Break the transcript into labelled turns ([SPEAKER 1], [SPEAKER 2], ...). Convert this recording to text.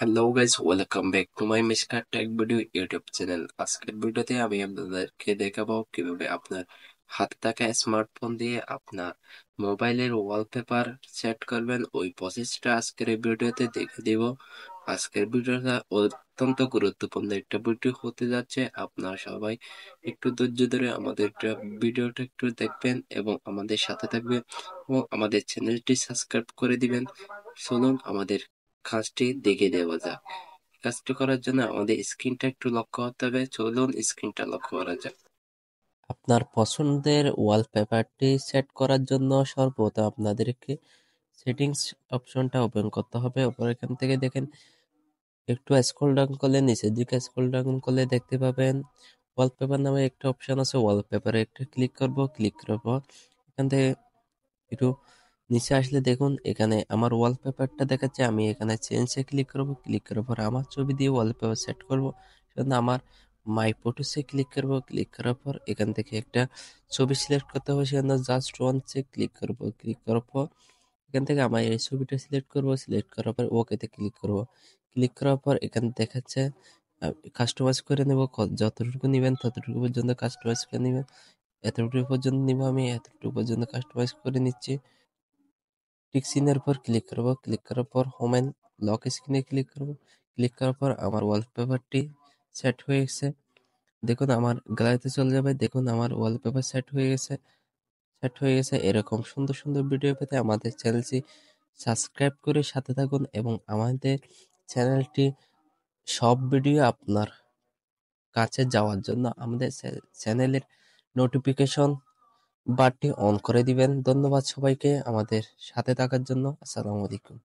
[SPEAKER 1] Hello guys, welcome back to my mister take video YouTube channel. আজকের ভিডিওতে আমি আপনাদেরকে দেখাবো কিভাবে আপনার হাতে থাকা স্মার্টফোন দিয়ে আপনার মোবাইলের ওয়ালপেপার সেট করবেন। ওই প্রসেসটা আজকের এই ভিডিওতে দেখে দিব। আজকের ভিডিওটা অত্যন্ত গুরুত্বপূর্ণ একটা ভিডিও হতে যাচ্ছে। আপনারা সবাই একটু ধৈর্য ধরে আমাদের ভিডিওটা একটু দেখবেন এবং আমাদের সাথে থাকবেন এবং আমাদের চ্যানেলটি সাবস্ক্রাইব করে দিবেন। চলুন আমাদের কাজটি দেখে দেওয়া যাক। কাজটি করার জন্য আমাদের স্ক্রিনটা একটু লক্ষ্য করতে হবে। চলুন স্ক্রিনটা লক্ষ্য করা যাক।
[SPEAKER 2] আপনার পছন্দের ওয়ালপেপারটি সেট করার জন্য সর্বপ্রথম আপনাদেরকে সেটিংস অপশনটা ওপেন করতে হবে। ওপর এখান থেকে দেখেন একটু স্ক্রল ডাউন করলে নিচের দিকে স্ক্রল ডাউন করলে দেখতে পাবেন ওয়ালপেপার নামে একটা অপশন আছে। ওয়ালপেপারে একটা ক্লিক করব। ক্লিক করার পর এখান থেকে একটু নিচে আসলে দেখুন এখানে আমার ওয়ালপেপারটা দেখাচ্ছে। আমি এখানে চেঞ্জে ক্লিক করব। ক্লিক করার পর আমার ছবি দিয়ে ওয়ালপেপার সেট করব। সেজন্য আমার মাই ফটোসে ক্লিক করব। ক্লিক করার পর এখান থেকে একটা ছবি সিলেক্ট করতে হবে, সেজন্য জাস্ট ওয়ান্সে ক্লিক করব। ক্লিক করার পর এখান থেকে আমার এই ছবিটা সিলেক্ট করব। সিলেক্ট করার পর ওকেতে ক্লিক করব। ক্লিক করার পর এখানে দেখাচ্ছে কাস্টমাইজ করে নেব। যতটুকু নেবেন ততটুকু পর্যন্ত কাস্টমাইজ করে নেবেন। এতটুকু পর্যন্ত নিব, আমি এতটুকু পর্যন্ত কাস্টমাইজ করে নিচ্ছি। টিক চিহ্নের উপর ক্লিক করব। ক্লিক করার পর হোম এন্ড লক স্ক্রিনে ক্লিক করব। ক্লিক করার পর আমার ওয়ালপেপারটি সেট হয়ে গেছে। দেখুন আমার গ্যালারিতে চলে যাবে। দেখুন আমার ওয়ালপেপার সেট হয়ে গেছে। এরকম সুন্দর সুন্দর ভিডিও পেতে আমাদের চ্যানেলটি সাবস্ক্রাইব করে সাথে থাকুন এবং আমাদের চ্যানেলটি সব ভিডিও আপনার কাছে যাওয়ার জন্য আমাদের চ্যানেলের নোটিফিকেশন বারটি অন করে দিবেন। ধন্যবাদ সবাইকে আমাদের সাথে থাকার জন্য। আসসালামু আলাইকুম।